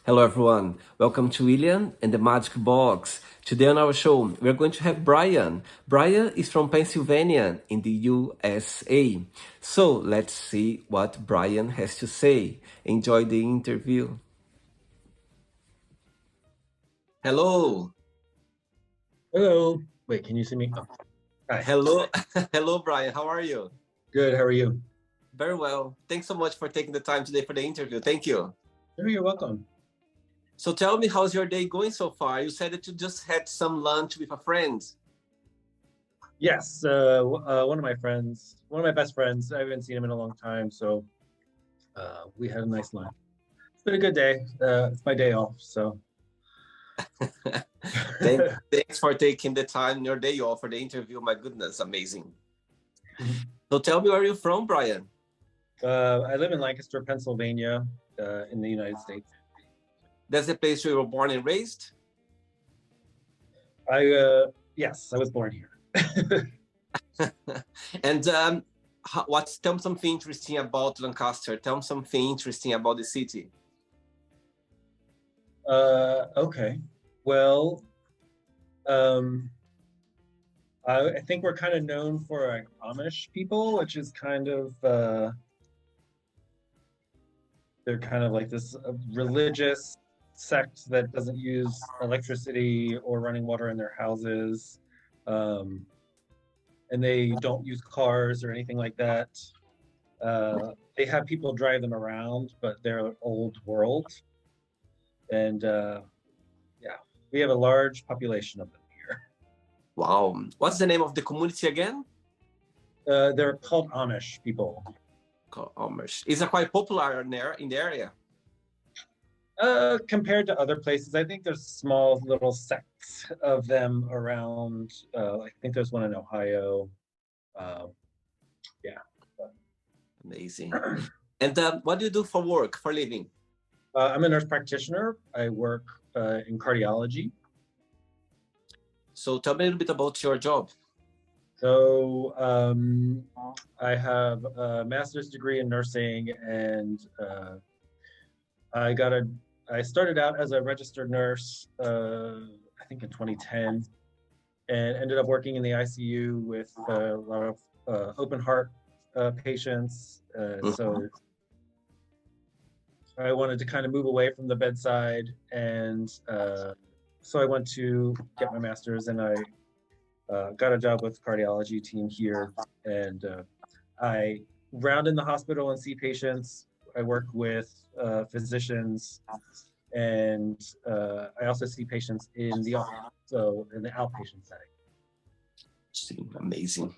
Hello everyone, welcome to William and the Magic Box. Today on our show, we're going to have Bryan. Bryan is from Pennsylvania in the USA. So let's see what Bryan has to say. Enjoy the interview. Hello. Hello. Wait, can you see me? Oh, hi. Hello. Hello, Bryan. How are you? Good. How are you? Very well. Thanks so much for taking the time today for the interview. Thank you. Sure, you're welcome. So tell me, how's your day going so far? You said that you just had some lunch with a friend. Yes, one of my friends, one of my best friends. I haven't seen him in a long time, so we had a nice lunch. It's been a good day. It's my day off, so. Thanks for taking the time, your day off for the interview. My goodness, amazing. So tell me, where are you from, Bryan? I live in Lancaster, Pennsylvania, in the United States. That's the place where you were born and raised? Yes, I was born here. And tell me something interesting about Lancaster. Tell me something interesting about the city. Okay. Well, I think we're kind of known for Amish people, which is kind of they're kind of like this religious sect that doesn't use electricity or running water in their houses, and they don't use cars or anything like that. They have people drive them around, but they're old world, and yeah, we have a large population of them here. Wow. What's the name of the community again? They're called Amish people. Amish. Is it quite popular in the area? Compared to other places, I think there's small little sects of them around. I think there's one in Ohio. Yeah. Amazing. And what do you do for work, for living? I'm a nurse practitioner. I work in cardiology. So tell me a little bit about your job. So I have a master's degree in nursing, and I started out as a registered nurse, I think in 2010, and ended up working in the ICU with a lot of open heart patients. So I wanted to kind of move away from the bedside, and so I went to get my master's, and I got a job with the cardiology team here, and I round in the hospital and see patients. I work with physicians, and I also see patients in the office, so in the outpatient setting. Amazing.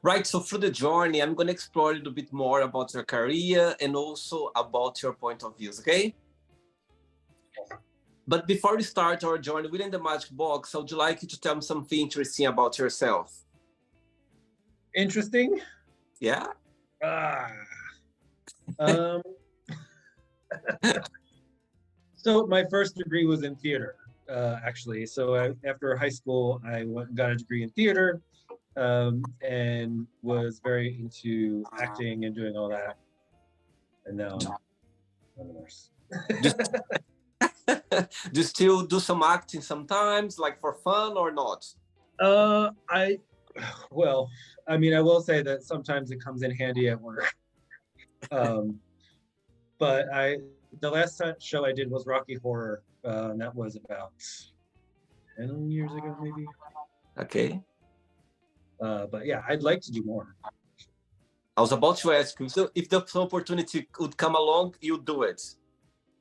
Right, so through the journey, I'm going to explore a little bit more about your career and also about your point of views, okay? But before we start our journey within the Magic Box, I would like you to tell me something interesting about yourself. Interesting? Yeah. So my first degree was in theater, actually. So after high school, I got a degree in theater, and was very into acting and doing all that. And now I'm a nurse. Do you still do some acting sometimes, like for fun or not? Well, I mean, I will say that sometimes it comes in handy at work. But the last show I did was Rocky Horror, and that was about 10 years ago, maybe. Okay. But yeah, I'd like to do more. I was about to ask you, so if the opportunity would come along, you'd do it?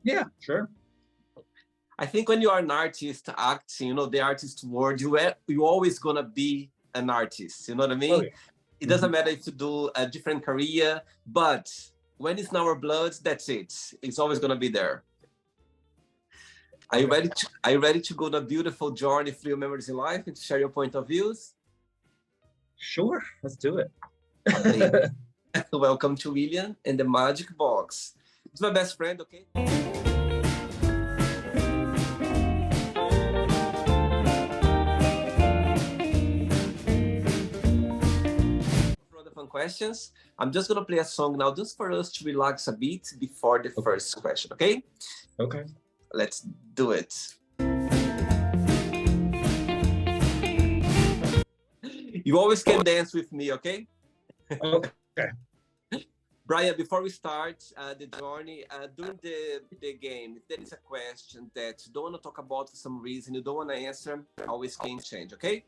Yeah, sure. I think when you are an artist acting, the artist world, you're always going to be an artist. You know what I mean? Oh, yeah. It doesn't matter if you do a different career, but when it's in our blood, that's it. It's always going to be there. Are you ready to go on a beautiful journey through your memories in life and to share your point of views? Sure, let's do it. Welcome to William and the Magic Box. It's my best friend, okay? Fun questions. I'm just gonna play a song now just for us to relax a bit before the first question, okay? Okay. Let's do it. You always can dance with me, okay? Okay. Bryan, before we start the journey, during the game, if there is a question that you don't want to talk about for some reason, you don't want to answer, always can change, okay?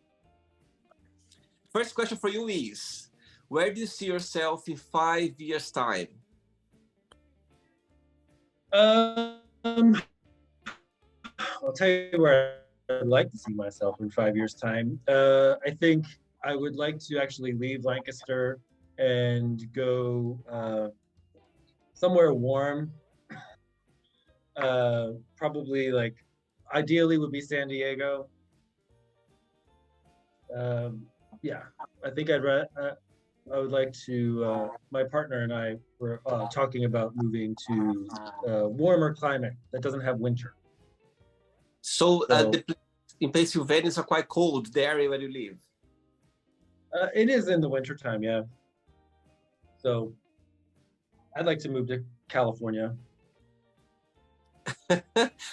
First question for you is, where do you see yourself in 5 years' time? I'll tell you where I'd like to see myself in 5 years' time. I think I would like to actually leave Lancaster and go somewhere warm. Probably like, ideally would be San Diego. Yeah, I think I would like to, my partner and I were talking about moving to a warmer climate that doesn't have winter. So in Pennsylvania, it's quite cold, the area where you live. It is in the wintertime, yeah. So I'd like to move to California.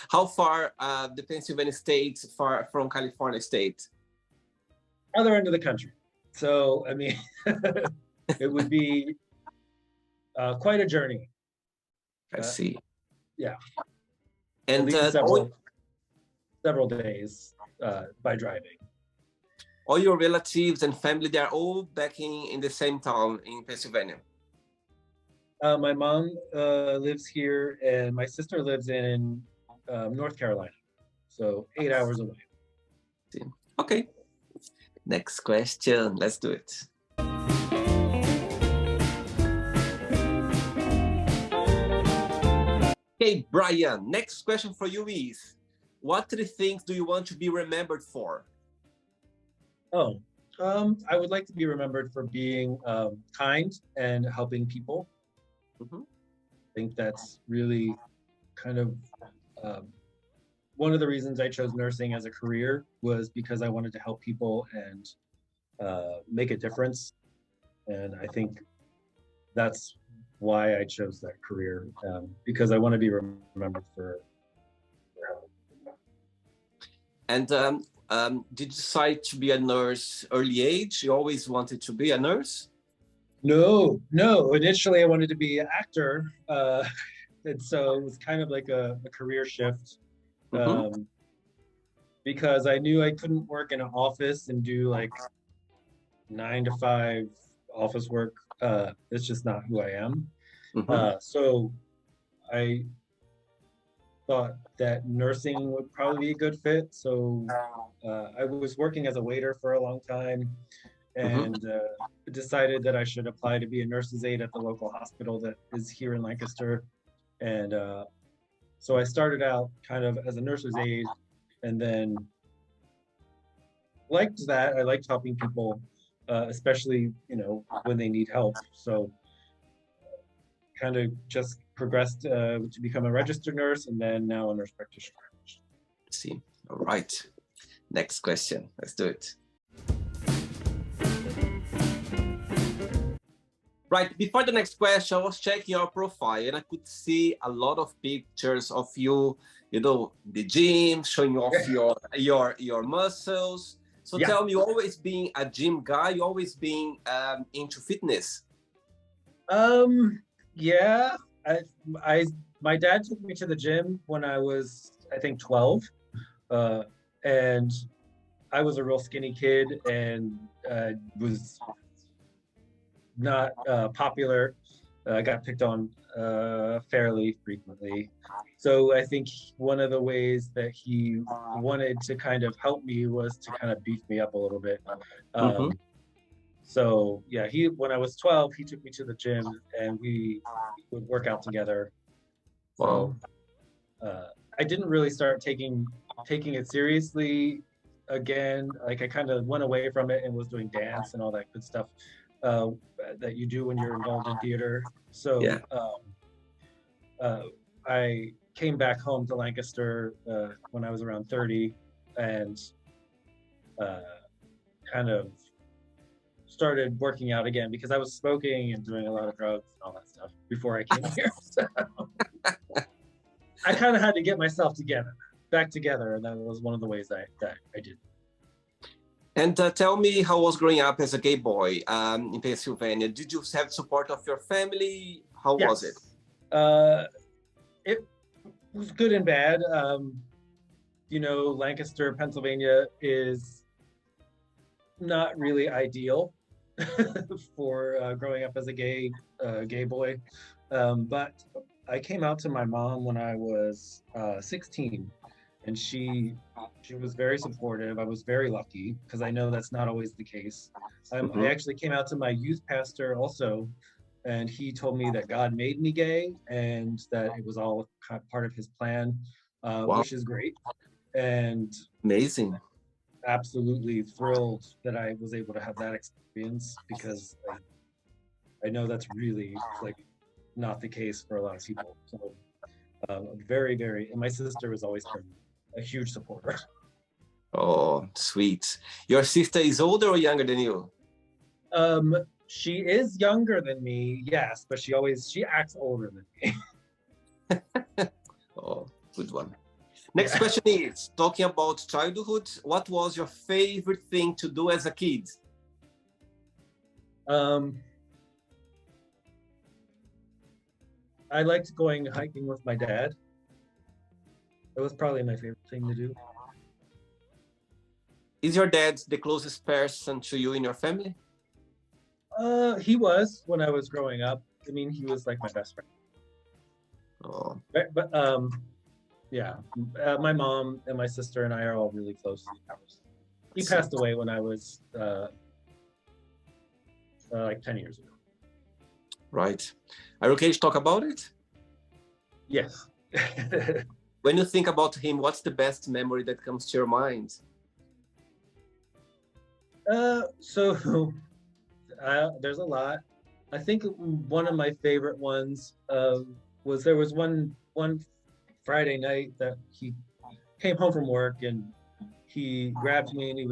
How far the Pennsylvania state far from California state? Other end of the country. So, I mean, it would be quite a journey. I see. Yeah. And several days by driving. All your relatives and family, they're all back in the same town in Pennsylvania? My mom lives here, and my sister lives in North Carolina. So 8 hours away. Okay. Next question. Let's do it. Okay, Bryan, next question for you is, what 3 things do you want to be remembered for? Oh, I would like to be remembered for being kind and helping people. Mm-hmm. I think that's really kind of one of the reasons I chose nursing as a career, was because I wanted to help people and make a difference. And I think that's why I chose that career, because I want to be remembered for helping people. And did you decide to be a nurse early age? You always wanted to be a nurse? No. Initially, I wanted to be an actor. And so it was kind of like a career shift. Mm-hmm. Because I knew I couldn't work in an office and do like 9 to 5 office work. It's just not who I am. Mm-hmm. So I thought that nursing would probably be a good fit. So I was working as a waiter for a long time, and decided that I should apply to be a nurse's aide at the local hospital that is here in Lancaster. And so I started out kind of as a nurse's aide, and then liked that. I liked helping people, especially, when they need help. So kind of just progressed to become a registered nurse, and then now a nurse practitioner. See. All right. Next question. Let's do it. Right, before the next question, I was checking your profile and I could see a lot of pictures of you, the gym, showing off your muscles. So tell me, you always being a gym guy, you always being into fitness? Yeah, my dad took me to the gym when I was, I think, 12, and I was a real skinny kid and was not popular. I got picked on fairly frequently. So I think one of the ways that he wanted to kind of help me was to kind of beef me up a little bit. So yeah, when I was 12, he took me to the gym and we would work out together. So I didn't really start taking it seriously again. Like, I kind of went away from it and was doing dance and all that good stuff that you do when you're involved in theater. So I came back home to Lancaster when I was around 30, and kind of started working out again, because I was smoking and doing a lot of drugs and all that stuff before I came here. So. I kind of had to get myself back together, and that was one of the ways that I did. And tell me, how was growing up as a gay boy in Pennsylvania? Did you have support of your family? How was it? It was good and bad. You know, Lancaster, Pennsylvania is not really ideal for growing up as a gay boy. But I came out to my mom when I was 16, and she was very supportive. I was very lucky because I know that's not always the case. I actually came out to my youth pastor also, and he told me that God made me gay and that it was all part of his plan, Wow. which is great. And amazing. Absolutely thrilled that I was able to have that experience, because I know that's really like not the case for a lot of people. So very, very, and my sister has always been a huge supporter. Oh, sweet. Your sister is older or younger than you? She is younger than me, yes, but she acts older than me. Oh, good one. Next question is, talking about childhood, what was your favorite thing to do as a kid? I liked going hiking with my dad. That was probably my favorite thing to do. Is your dad the closest person to you in your family? He was when I was growing up. I mean, he was like my best friend. Oh. But yeah, my mom and my sister and I are all really close. He passed away when I was like 10 years ago. Right. Are you okay to talk about it? Yes. When you think about him, what's the best memory that comes to your mind? So there's a lot. I think one of my favorite ones was there was one Friday night that he came home from work and he grabbed me and he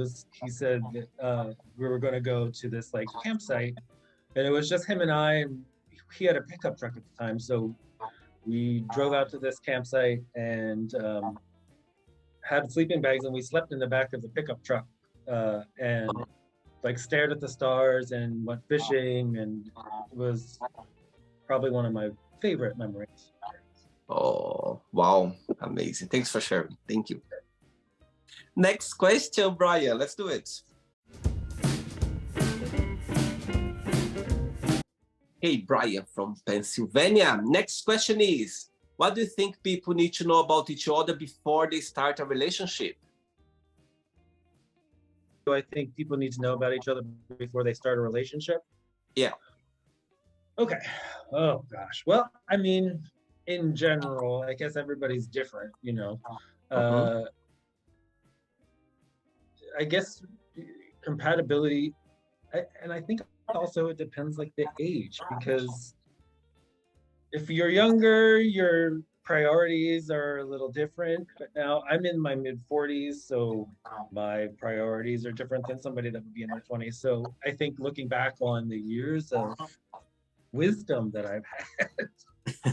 said that we were going to go to this like campsite, and it was just him and I, and he had a pickup truck at the time, so we drove out to this campsite and had sleeping bags, and we slept in the back of the pickup truck and like stared at the stars and went fishing, and it was probably one of my favorite memories. Oh, wow. Amazing. Thanks for sharing. Thank you. Next question, Bryan. Let's do it. Hey, Bryan from Pennsylvania. Next question is, what do you think people need to know about each other before they start a relationship? Do I think people need to know about each other before they start a relationship? Yeah. Okay. Oh, gosh. Well, I mean, in general, I guess everybody's different, you know. I guess compatibility, and I think also it depends like the age, because if you're younger, your priorities are a little different, but now I'm in my mid-40s, so my priorities are different than somebody that would be in their 20s. So I think looking back on the years of wisdom that I've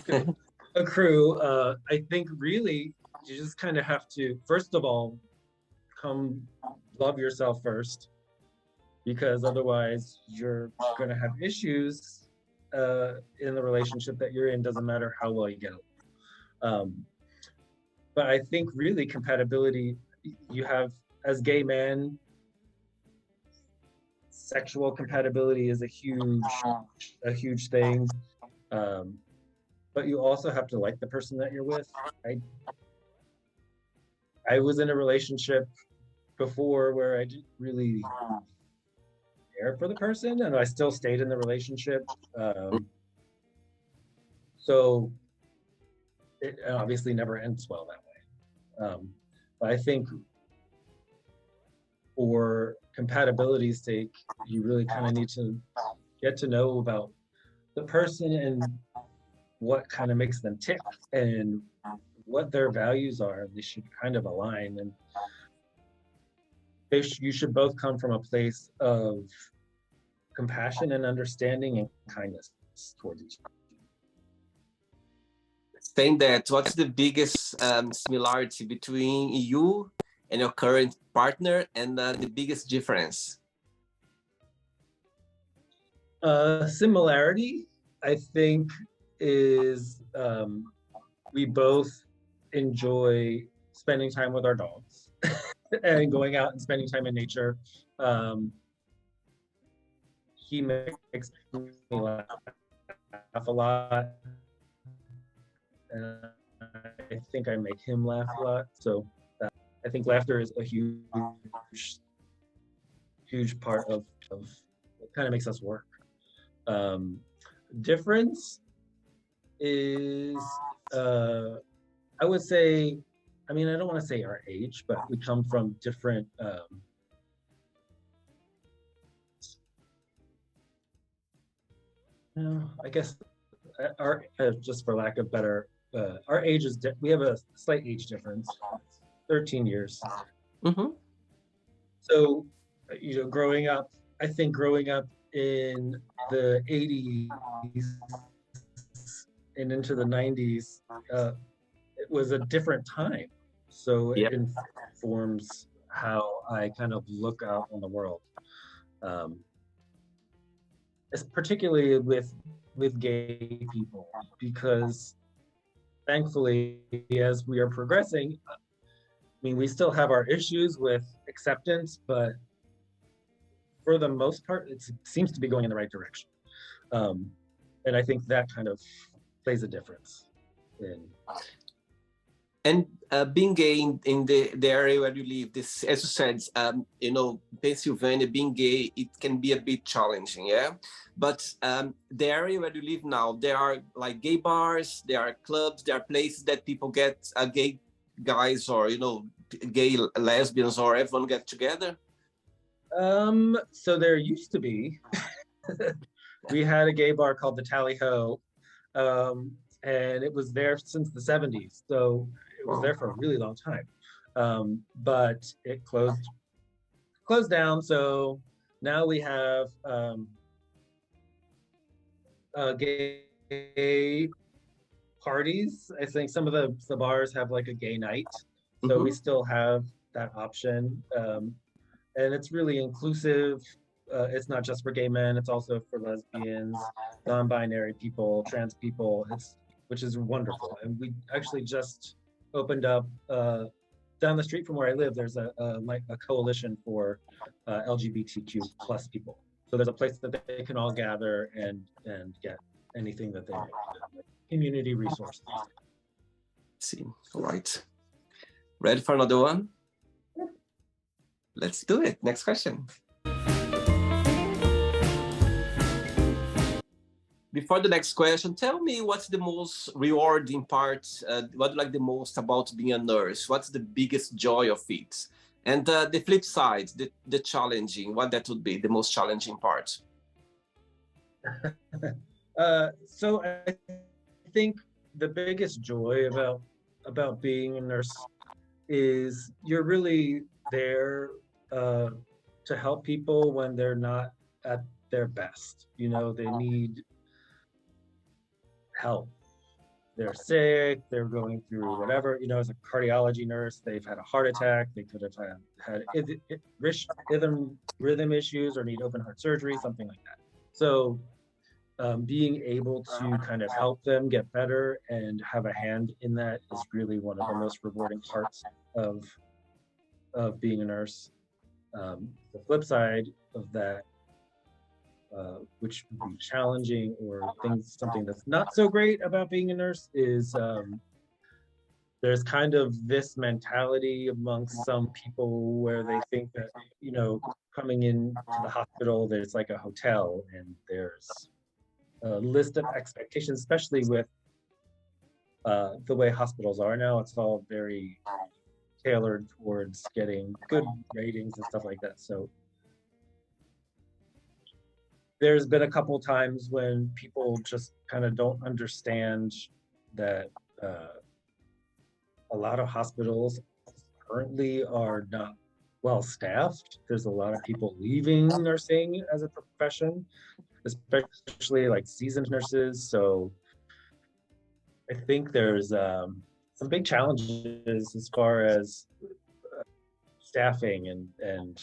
had accrue, I think really you just kind of have to, first of all, come love yourself first, because otherwise you're going to have issues in the relationship that you're in, doesn't matter how well you get along. But I think really compatibility, you have, as gay men, sexual compatibility is a huge thing. But you also have to like the person that you're with. I was in a relationship before where I didn't really care for the person, and I still stayed in the relationship. So it obviously never ends well that way. But I think for compatibility's sake, you really kind of need to get to know about the person and what kind of makes them tick and what their values are. They should kind of align, and you should both come from a place of compassion and understanding and kindness towards each other. saying that, what's the biggest similarity between you and your current partner, and the biggest difference? Similarity, I think, is we both enjoy spending time with our dogs and going out and spending time in nature. He makes me laugh a lot, and I think I make him laugh a lot. So I think laughter is a huge part of what kind of makes us work. Difference is, I would say, I mean, I don't want to say our age, but we come from different, I guess, our just for lack of better, our age is, we have a slight age difference, 13 years. Mm-hmm. So, growing up, I think growing up in the 80s and into the 90s, it was a different time. So it informs how I kind of look out on the world. Particularly with gay people, because thankfully, as we are progressing, I mean, we still have our issues with acceptance, but for the most part, it seems to be going in the right direction. And I think that kind of plays a difference. And being gay in the area where you live, this, as you said, Pennsylvania, being gay, it can be a bit challenging, yeah? But the area where you live now, there are like gay bars, there are clubs, there are places that people get gay guys or, gay lesbians or everyone get together? So there used to be. We had a gay bar called the Tally Ho, and it was there since the 70s. So it was there for a really long time. But it closed down. So now we have gay parties. I think some of the bars have like a gay night. So we still have that option. And it's really inclusive. It's not just for gay men, it's also for lesbians, non-binary people, trans people, which is wonderful. And we actually just opened up down the street from where I live, there's a coalition for LGBTQ plus people. So there's a place that they can all gather and get anything that they need, like community resources. See, all right. Ready for another one? Let's do it. Next question. Before the next question, tell me what's the most rewarding part, what do you like the most about being a nurse? What's the biggest joy of it? And the flip side, the challenging, what that would be, the most challenging part? So I think the biggest joy about being a nurse is you're really there to help people when they're not at their best. They need help. They're sick, they're going through whatever, as a cardiology nurse, they've had a heart attack, they could have had rhythm issues or need open heart surgery, something like that. So being able to kind of help them get better and have a hand in that is really one of the most rewarding parts of being a nurse. The flip side of that, which would be challenging or something that's not so great about being a nurse, is there's kind of this mentality amongst some people where they think that, coming into the hospital, there's like a hotel and there's a list of expectations, especially with the way hospitals are now. It's all very tailored towards getting good ratings and stuff like that. So there's been a couple times when people just kind of don't understand that a lot of hospitals currently are not well staffed. There's a lot of people leaving nursing as a profession, especially like seasoned nurses. So I think there's some big challenges as far as staffing and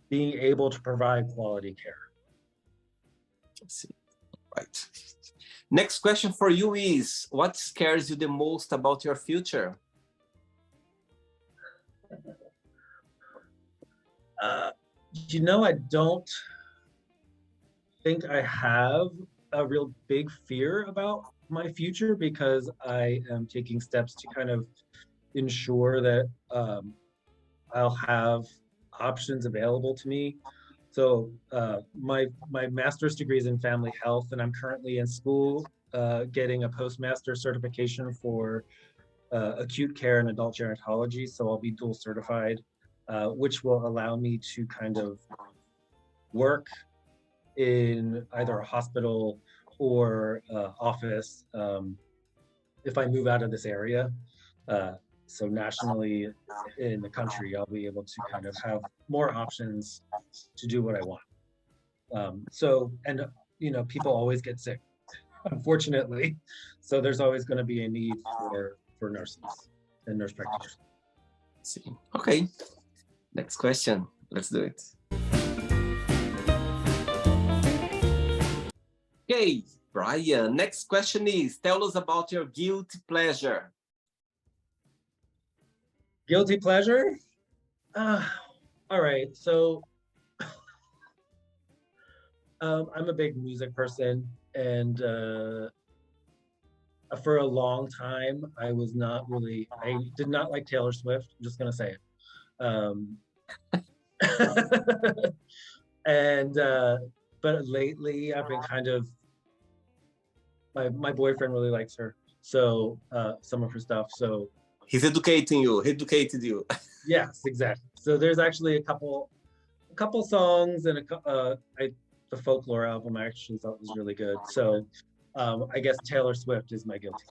being able to provide quality care. Let's see. Right. Next question for you is, what scares you the most about your future? I don't think I have a real big fear about my future because I am taking steps to kind of ensure that I'll have options available to me. So my master's degree is in family health, and I'm currently in school getting a postmaster certification for acute care and adult gerontology. So I'll be dual certified, which will allow me to kind of work in either a hospital or office if I move out of this area. So nationally in the country, I'll be able to kind of have more options to do what I want. People always get sick, unfortunately. So there's always going to be a need for nurses and nurse practitioners. See. Okay. Next question. Let's do it. Okay, Bryan. Next question is, tell us about your guilty pleasure. Guilty pleasure? All right. So I'm a big music person, and for a long time, I did not like Taylor Swift. I'm just going to say it. But lately I've been kind of, my boyfriend really likes her. So some of her stuff. So he educated you. Yes, exactly. So there's actually a couple songs and the Folklore album I actually thought was really good. So I guess Taylor Swift is my guilty.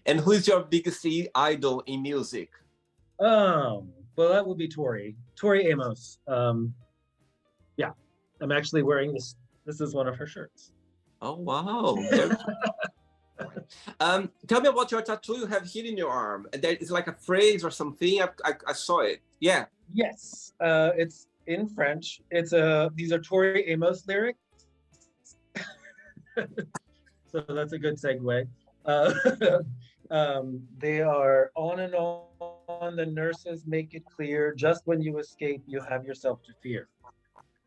And who is your biggest idol in music? Well, that would be Tori Amos. Yeah, I'm actually wearing this. This is one of her shirts. Oh, wow. Tell me about your tattoo you have here in your arm. There is like a phrase or something. I saw it. Yeah. Yes. It's in French. These are Tori Amos lyrics. So that's a good segue. They are on and on, the nurses make it clear, just when you escape, you have yourself to fear.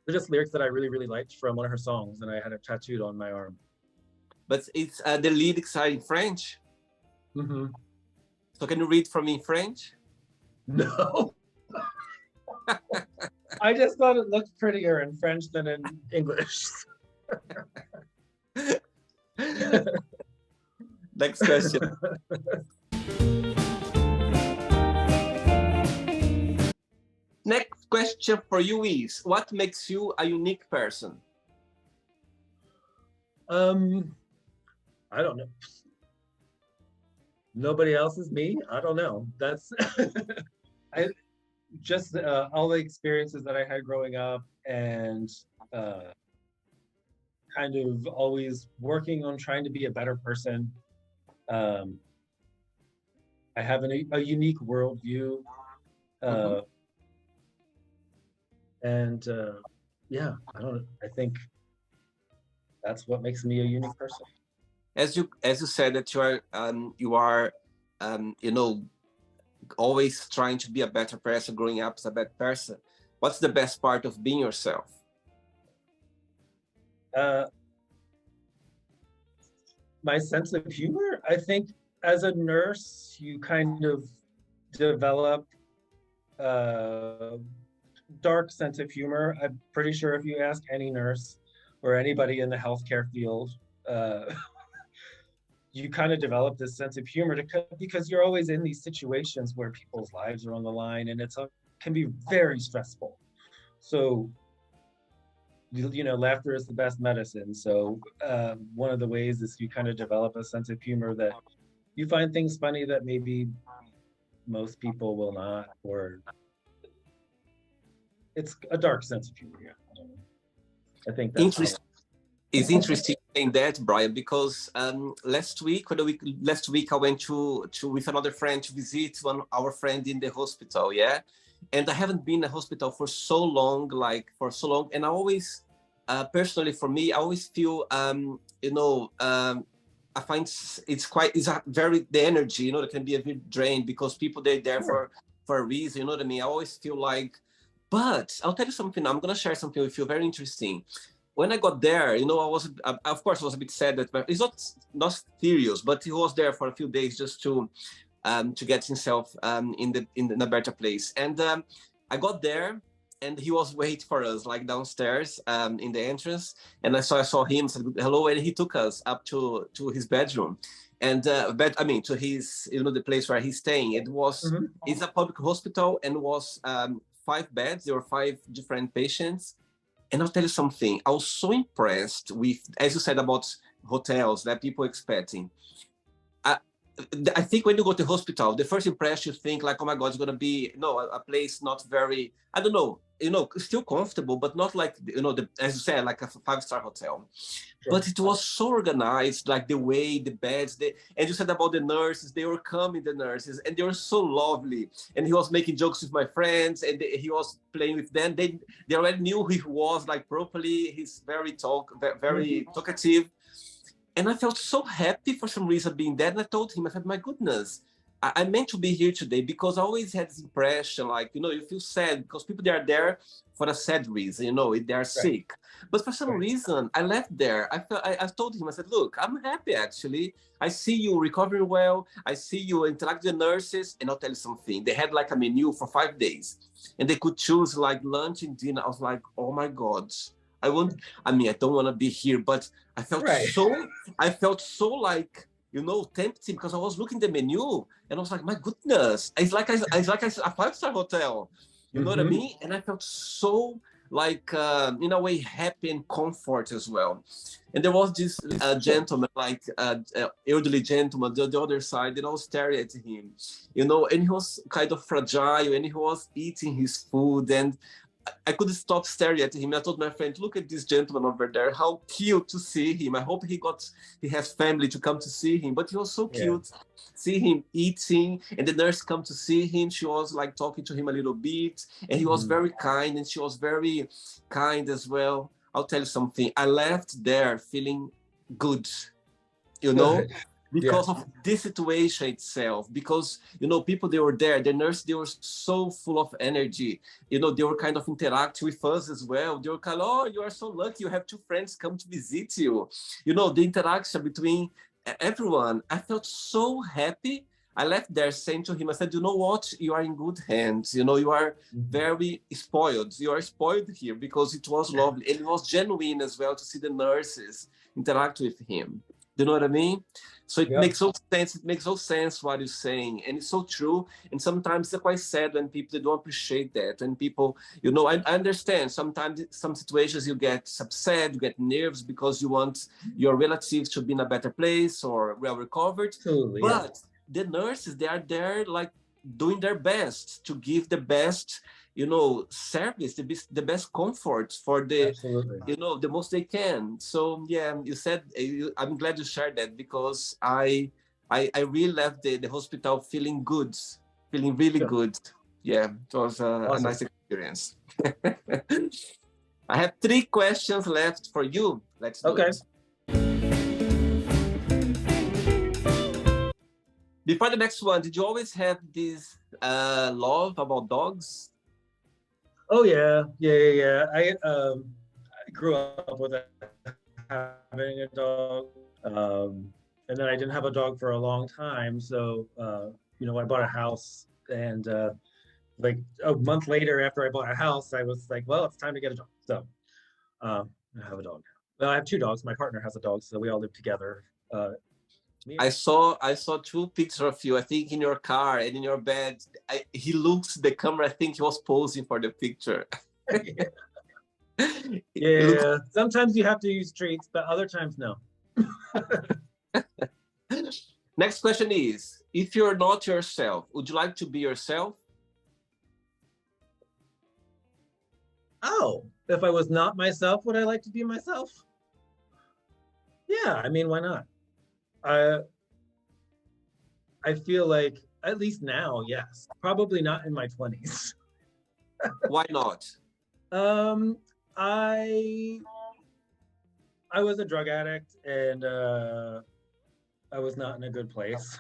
They're just lyrics that I really, really liked from one of her songs, and I had it tattooed on my arm. But it's the lyrics are in French? Mm-hmm. So can you read from me in French? No. I just thought it looked prettier in French than in English. Next question. Next question for you is, what makes you a unique person? I don't know. Nobody else is me? I don't know. That's just all the experiences that I had growing up, and kind of always working on trying to be a better person. I have a unique worldview. And yeah, I think that's what makes me a unique person. As you said that you are always trying to be a better person, growing up as a better person. What's the best part of being yourself? My sense of humor. I think as a nurse, you kind of develop a dark sense of humor. I'm pretty sure if you ask any nurse or anybody in the healthcare field, you kind of develop this sense of humor because you're always in these situations where people's lives are on the line, and can be very stressful. So, laughter is the best medicine. So one of the ways is you kind of develop a sense of humor that you find things funny that maybe most people will not, or it's a dark sense of humor. Yeah. I don't know. I think that's Interesting. It's interesting saying that, Brian, because last week I went to with another friend to visit our friend in the hospital, yeah, and I haven't been in a hospital for so long, and I always, personally for me, I always feel, I find it's a very the energy, that can be a bit drained because people they're there for a reason, you know what I mean. I always feel like, but I'll tell you something. I'm gonna share something with you very interesting. When I got there, I was, of course, I was a bit sad that it's not serious, but he was there for a few days just to get himself in a better place. And I got there, and he was waiting for us like downstairs in the entrance. And I saw him, said hello, and he took us up to his bedroom, and to his the place where he's staying. It's a public hospital, and was 5 beds. There were 5 different patients. And I'll tell you something, I was so impressed with, as you said about hotels that people expecting. I think when you go to hospital, the first impression you think like, oh my God, it's going to be, a place not very, I don't know, still comfortable, but not like, as you said, like a 5-star hotel. Sure. But it was so organized, like the way, the beds, and you said about the nurses, they were coming, the nurses, and they were so lovely. And he was making jokes with my friends, and he was playing with them. They already knew who he was, like properly. He's very talkative. And I felt so happy for some reason being there. And I told him, I said, my goodness, I meant to be here today because I always had this impression, like, you feel sad because people, they are there for a sad reason, they are sick. But for some reason, I left there. I told him, I said, look, I'm happy actually. I see you recovering well. I see you interact with the nurses. And I'll tell you something. They had like a menu for 5 days. And they could choose like lunch and dinner. I was like, oh my God. I don't want to be here, but I felt so like, tempting because I was looking at the menu and I was like, my goodness, it's like a 5-star hotel, you know what I mean? And I felt so like, in a way, happy and comfort as well. And there was this gentleman, like elderly gentleman, the other side, and I was staring at him, and he was kind of fragile and he was eating his food, and I couldn't stop staring at him. I told my friend, look at this gentleman over there. How cute to see him. I hope he has family to come to see him. But he was so cute. See him eating, and the nurse come to see him. She was like talking to him a little bit, and he was very kind, and she was very kind as well. I'll tell you something. I left there feeling good, because of this situation itself, because people, they were there, the nurse, they were so full of energy, they were kind of interacting with us as well. They were kind of, oh, you are so lucky, you have 2 friends come to visit you, the interaction between everyone. I felt so happy. I left there saying to him, I said, you know what, you are in good hands, you are very spoiled. You are spoiled here because it was lovely, and it was genuine as well to see the nurses interact with him. Do you know what I mean? So it makes no sense. It makes no sense what you're saying, and it's so true. And sometimes it's quite sad when people, they don't appreciate that. And people, I understand. Sometimes some situations you get upset, you get nerves because you want your relatives to be in a better place or well recovered. Totally, but the nurses, they are there like doing their best to give the best, service, the best comfort for the, the most they can. So yeah, you said, I'm glad you shared that because I really left the hospital feeling good, feeling really good. Yeah, it was a nice experience. I have 3 questions left for you. Let's do it. Before the next one, did you always have this love about dogs? Oh yeah. I grew up with having a dog, and then I didn't have a dog for a long time. So I bought a house, and like a month later, after I bought a house, I was like, well, it's time to get a dog. So I have a dog. Well, I have 2 dogs. My partner has a dog, so we all live together. I saw 2 pictures of you, I think in your car and in your bed. He looks the camera, I think he was posing for the picture. Yeah. Sometimes you have to use treats, but other times no. Next question is, if you're not yourself, would you like to be yourself? Oh, If I was not myself, would I like to be myself? Yeah, I mean, why not? I I feel like at least now, yes. Probably not in my 20s. Why not? Um, I I was a drug addict and I was not in a good place,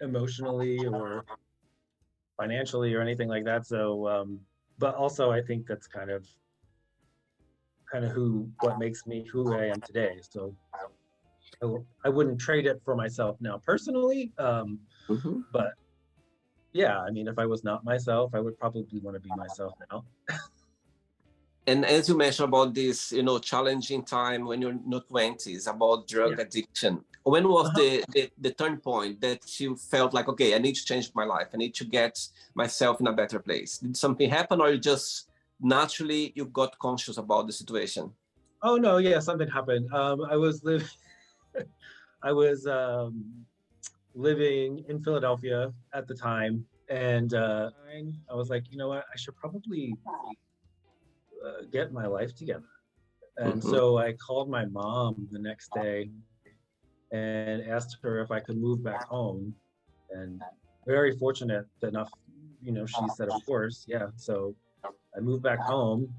emotionally or financially or anything like that. So, but also I think that's kind of who what makes me who I am today. So I wouldn't trade it for myself now personally. Mhm. But yeah, I mean, if I was not myself, I would probably want to be myself now. And as you mentioned about this, challenging time when you're in your 20s about Yeah. drug addiction, when was Uh-huh. the turn point that you felt like, okay, I need to change my life. I need to get myself in a better place. Did something happen or you just naturally you got conscious about the situation? Oh no, yeah, something happened. I was living in Philadelphia at the time, and I was like, you know what, I should probably get my life together. And Mhm. so I called my mom the next day and asked her if I could move back home. And very fortunate enough, she said, of course, yeah. So I moved back home,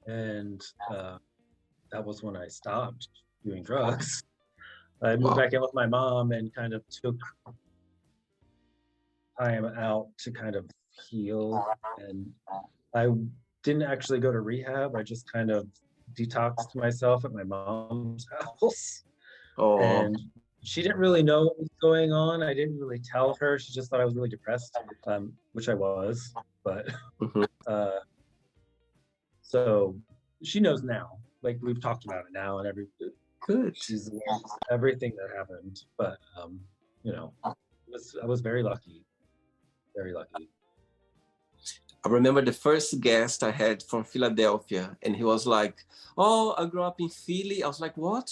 and that was when I stopped doing drugs. I moved Wow. back in with my mom and kind of took time out to kind of heal. And I didn't actually go to rehab. I just kind of detoxed myself at my mom's house. Oh. And she didn't really know what was going on. I didn't really tell her. She just thought I was really depressed, which I was. But Mhm. uh, so she knows now. Like we've talked about it now, and Good. she's everything that happened. But I was very lucky, very lucky. I remember the first guest I had from Philadelphia, and he was like, "Oh, I grew up in Philly." I was like, "What?"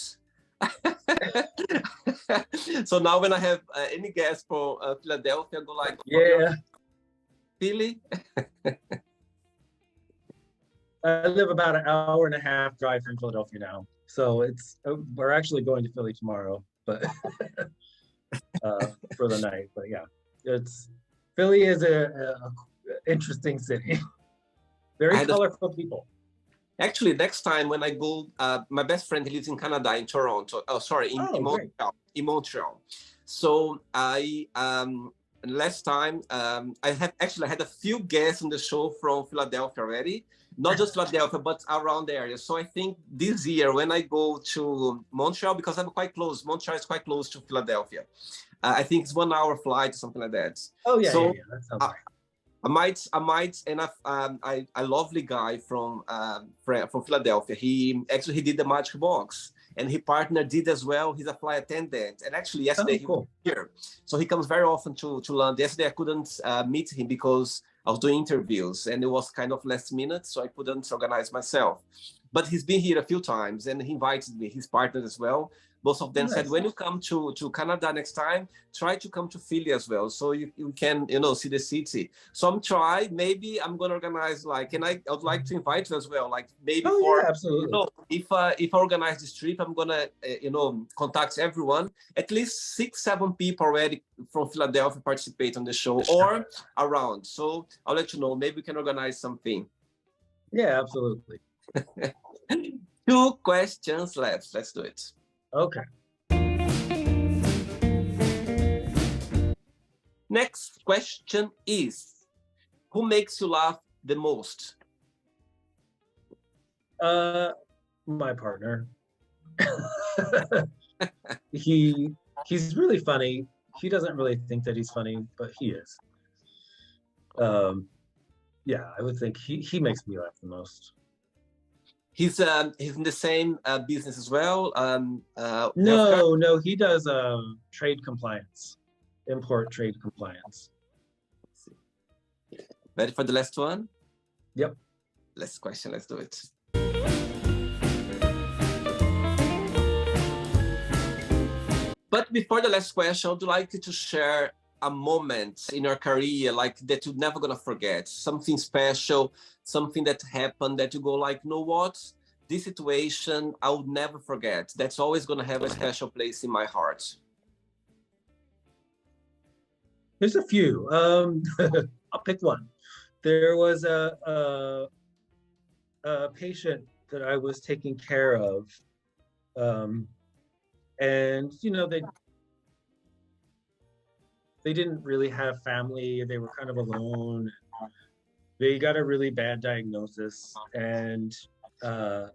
So now when I have any guest from Philadelphia, I go like, "Oh, you're Yeah, Philly?" I live about an hour and a half drive from Philadelphia now, so it's we're actually going to Philly tomorrow, but for the night. But yeah, it's Philly is a interesting city. I Very had a, colorful people. actually next time when I go, my best friend he lives in Canada in Toronto. Oh, sorry, in Oh, great. Montreal. In Montreal. So I last time I had a few guests on the show from Philadelphia already. Not just Philadelphia, but around the area. So I think this year when I go to Montreal, because I'm quite close, Montreal is quite close to Philadelphia. I think it's 1 hour flight or something like that. Oh yeah, yeah, So yeah. That sounds I, right. I might, and a lovely guy from Philadelphia. He did the Magic Box, and his partner did as well. He's a flight attendant, and actually yesterday Oh, he was cool. here, so he comes very often to London. Yesterday I couldn't meet him because I was doing interviews, and it was kind of last minute, so I couldn't organize myself. But he's been here a few times, and he invited me, his partner as well. Both of Oh, them said, nice. when you come to Canada next time, try to come to Philly as well, so you can see the city. So I'm trying. Maybe I'm gonna organize like, and I would like to invite you as well. Like maybe Oh for yeah, absolutely. if I organize this trip, I'm gonna contact everyone. At least 6, 7 people already from Philadelphia participate on the show or around. So I'll let you know. Maybe we can organize something. Yeah, absolutely. 2 questions left. Let's do it. Okay. Next question is, who makes you laugh the most? Uh, my partner. he he's really funny. He doesn't really think that he's funny, but he is. Um, yeah, I would think he makes me laugh the most. He's in the same business as well. Healthcare. No, he does trade compliance, import trade compliance. Ready for the last one? Yep. Last question. Let's do it. But before the last question, I would like you to share a moment in your career like that you're never gonna forget? Something special, something that happened that you go like, you know what? This situation I would never forget. That's always gonna have a special place in my heart. There's a few. I'll pick one. There was a patient that I was taking care of, and they didn't really have family. They were kind of alone. They got a really bad diagnosis, and they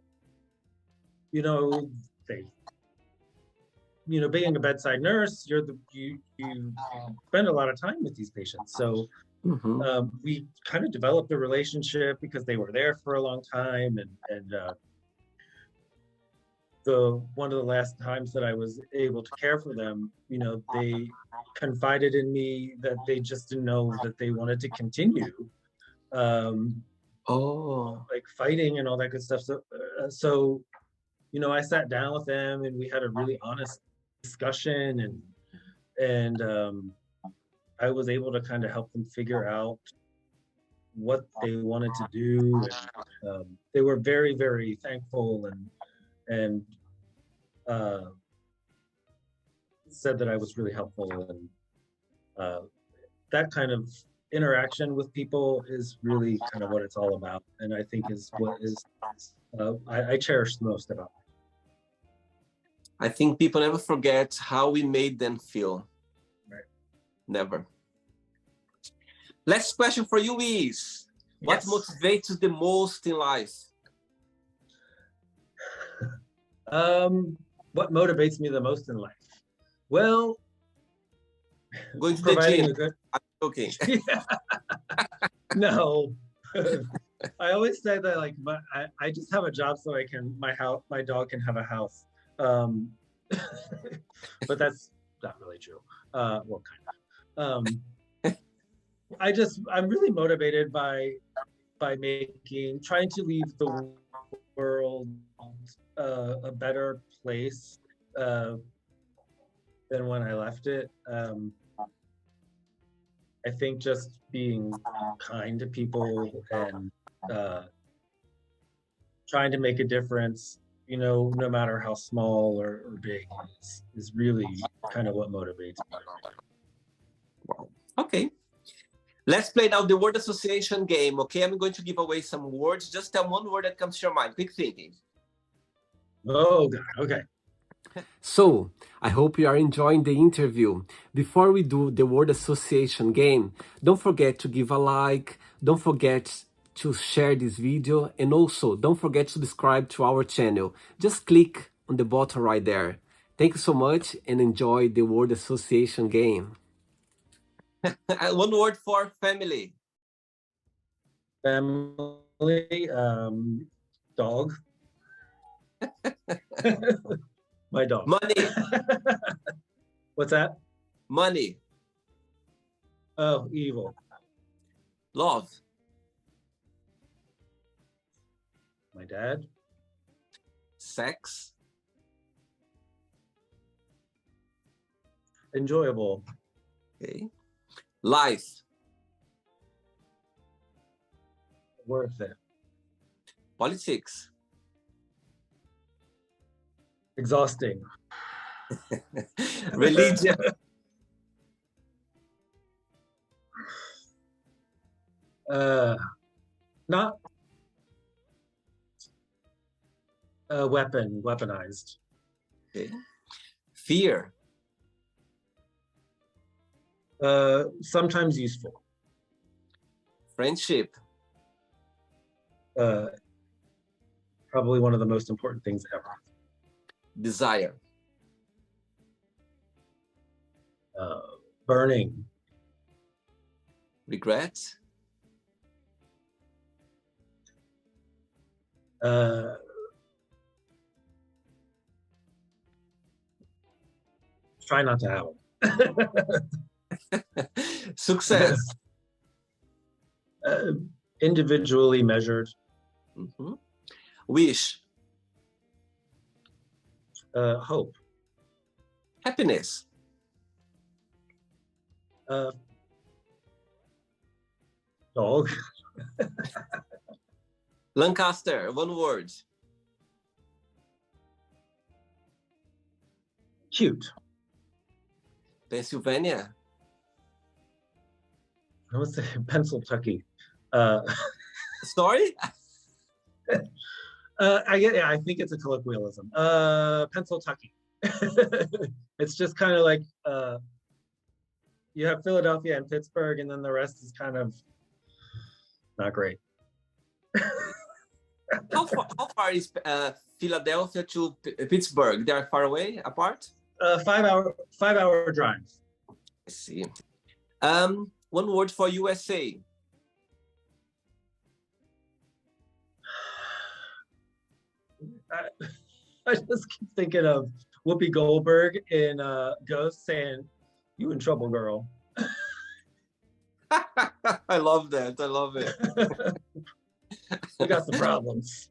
being a bedside nurse, you spend a lot of time with these patients. So we kind of developed a relationship because they were there for a long time, and one of the last times that I was able to care for them, they confided in me that they just didn't know that they wanted to continue, like fighting and all that good stuff. So I sat down with them and we had a really honest discussion, and I was able to kind of help them figure out what they wanted to do. And they were very, very thankful and said that I was really helpful. And that kind of interaction with people is really kind of what it's all about. And I think is what is I cherish the most about it. I think people never forget how we made them feel. Right. Never. Last question for you is, what motivates you the most in life? What motivates me the most in life? Well, going to the gym. I'm joking. No. I always say that like I just have a job so my dog can have a house. But that's not really true. Well, kind of. I'm really motivated by trying to leave the world a better place than when I left it. I think just being kind to people and trying to make a difference, no matter how small or big, is really kind of what motivates me. Wow. Okay. Let's play now the word association game, okay? I'm going to give away some words. Just tell one word that comes to your mind. Quick thinking. Oh, God. Okay. So, I hope you are enjoying the interview. Before we do the word association game, don't forget to give a like, don't forget to share this video, and also don't forget to subscribe to our channel. Just click on the button right there. Thank you so much and enjoy the word association game. One word for family. Family, dog. My dog. Money. What's that? Money. Oh, evil. Love. My dad. Sex. Enjoyable. Okay. Life. Worth it. Politics. Exhausting. Religion. Not a weapon, weaponized. Okay. Fear. Sometimes useful. Friendship. Probably one of the most important things ever. Desire. Burning. Regret. Try not to have them. Success. Individually measured. Mm-hmm. Wish. Hope. Happiness. Uh, dog. Lancaster, one word. Cute. Pennsylvania. I would say Pennsylvania. Sorry? I think it's a colloquialism. Pennsylvania. It's just kind of like you have Philadelphia and Pittsburgh, and then the rest is kind of not great. How far is Philadelphia to Pittsburgh? They are far away apart? 5 hour drive. I see. One word for USA. I just keep thinking of Whoopi Goldberg in Ghost saying, "You in trouble, girl." I love that. I love it. We got some problems.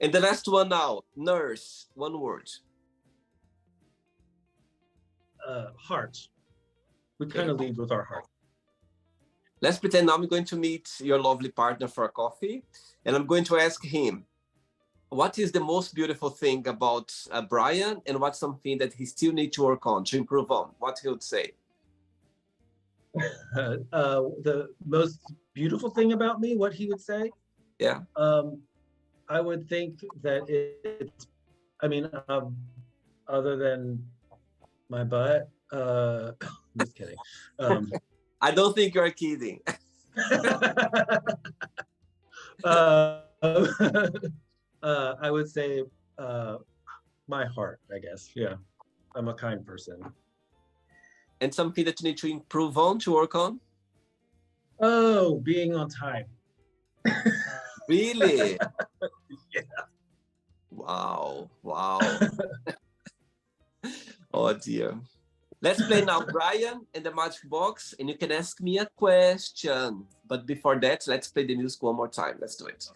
And the last one now, nurse, one word. Heart. We kind of lead with our heart. Let's pretend now I'm going to meet your lovely partner for a coffee, and I'm going to ask him, what is the most beautiful thing about Bryan, and what's something that he still needs to work on, to improve on? What he would say? The most beautiful thing about me, what he would say? Yeah. I would think that it's, I mean, other than my butt, I'm just kidding. I don't think you're kidding. I would say my heart, I guess. Yeah, I'm a kind person. And something that you need to improve on, to work on? Oh, being on time. Really? Yeah. Wow. Wow. Oh, dear. Let's play now, Bryan and the Magic Box, and you can ask me a question. But before that, let's play the music one more time. Let's do it.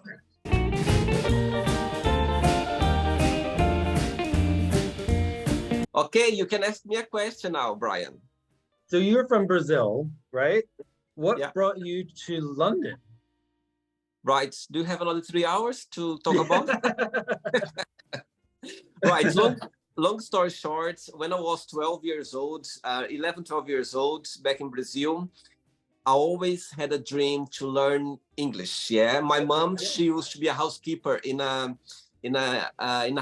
Okay, you can ask me a question now, Bryan. So you're from Brazil, right? What Yeah. brought you to London? Right. Do you have another 3 hours to talk about? Right. Long story short, when I was 12 years old, 11, 12 years old, back in Brazil, I always had a dream to learn English. Yeah. My mom, she used to be a housekeeper in a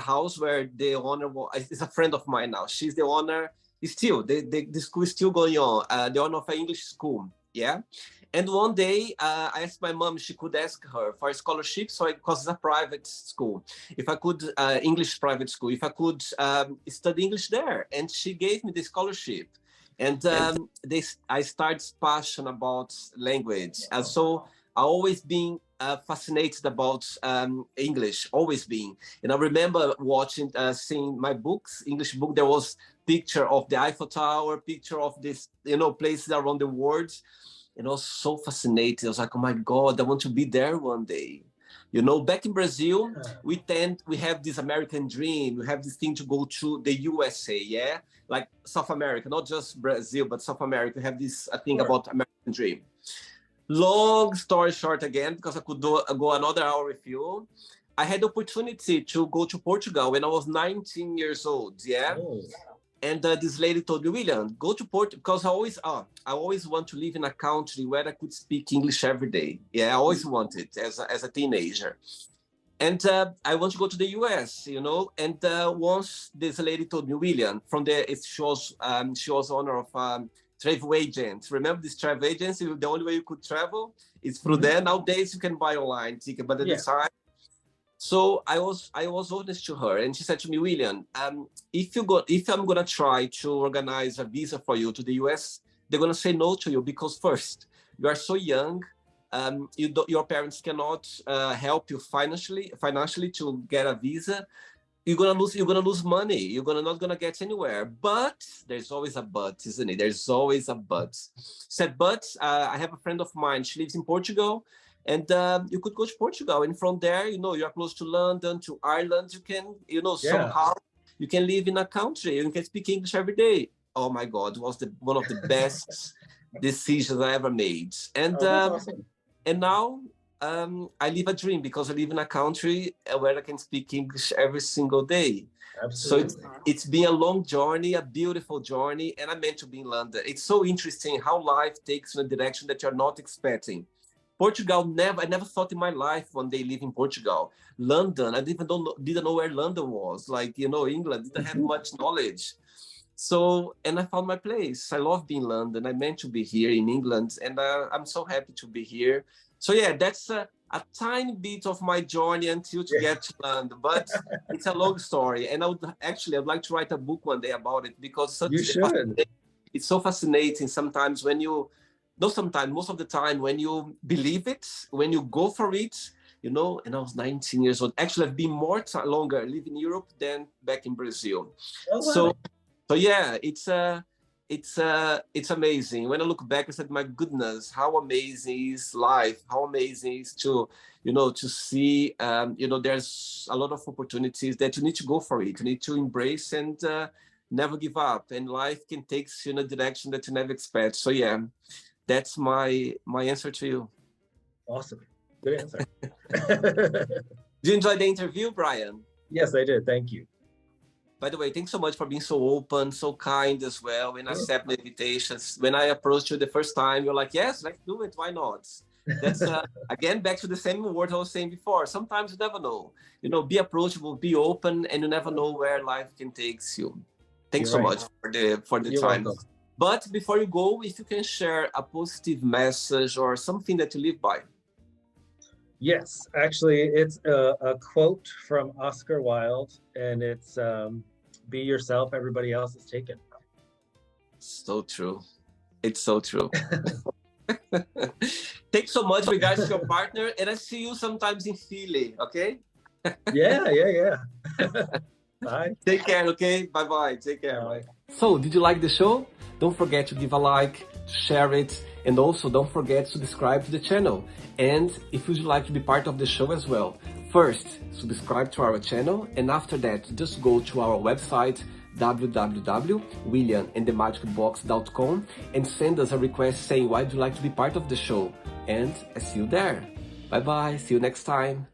house where the owner is a friend of mine now. She's the owner. Still, the school is still going on. The owner of an English school. Yeah. And one day, I asked my mom if she could ask her for a scholarship, because it's a private school, if I could, English private school, if I could study English there. And she gave me the scholarship. And I started passion about language. And so I always been fascinated about English, always been. And I remember watching, seeing my books, English book, there was picture of the Eiffel Tower, picture of this, places around the world. And I was so fascinated. I was like, oh my God, I want to be there one day. Back in Brazil, we have this American dream. We have this thing to go to the USA, yeah? Like South America, not just Brazil, but South America. We have this thing about American dream. Long story short again, because I could go another hour with you. I had the opportunity to go to Portugal when I was 19 years old, yeah? Oh. And this lady told me, William, go to Portugal, because I always want to live in a country where I could speak English every day. Yeah, I always wanted as a teenager. And I want to go to the US, And once this lady told me, William, from there, she was owner of travel agents. Remember this travel agency? The only way you could travel is through there. Nowadays, you can buy online ticket, but at the time. So I was honest to her, and she said to me, William, if I'm gonna try to organize a visa for you to the US, they're gonna say no to you, because first, you are so young, your parents cannot help you financially to get a visa. You're gonna lose money. You're not gonna get anywhere. But there's always a but, isn't it? There's always a but. Said, but I have a friend of mine. She lives in Portugal. And you could go to Portugal, and from there, you're close to London, to Ireland. You can, somehow you can live in a country. You can speak English every day. oh my God, it was one of the best decisions I ever made. And that's awesome. And now I live a dream because I live in a country where I can speak English every single day. Absolutely. So it's been a long journey, a beautiful journey, and I'm meant to be in London. It's so interesting how life takes you in a direction that you're not expecting. Portugal, I never thought in my life one day live in Portugal. London, I didn't know where London was. Like, England, didn't have much knowledge. So, and I found my place. I love being in London. I meant to be here in England, and I'm so happy to be here. So yeah, that's a tiny bit of my journey until to get to London, but it's a long story. And I'd like to write a book one day about it, because you should. It's so fascinating sometimes when most of the time when you believe it, when you go for it, and I was 19 years old. Actually, I've been longer living in Europe than back in Brazil. Oh, wow. So yeah, it's amazing. When I look back, I said, my goodness, how amazing is life? How amazing is to see, there's a lot of opportunities that you need to go for it. You need to embrace and never give up. And life can take you in a direction that you never expect. So yeah, that's my answer to you. Awesome. Good answer. Did you enjoy the interview, Bryan? Yes, I did. Thank you. By the way, thanks so much for being so open, so kind as well. When I accept the invitations, when I approached you the first time, you're like, yes, let's do it. Why not? That's again, back to the same word I was saying before. Sometimes you never know. Be approachable, be open, and you never know where life can take you. Thanks so much for the time. Welcome. But before you go, if you can share a positive message or something that you live by. Yes, actually, it's a quote from Oscar Wilde, and it's be yourself, everybody else is taken. So true. It's so true. Thanks so much, regards to your partner, and I see you sometimes in Philly, okay? Yeah. Bye. Take care, okay? Bye-bye. Take care. Bye. So, did you like the show? Don't forget to give a like, share it, and also don't forget to subscribe to the channel. And if you'd like to be part of the show as well, first, subscribe to our channel, and after that, just go to our website, www.williamandthemagicbox.com, and send us a request saying why you'd like to be part of the show. And I see you there. Bye-bye. See you next time.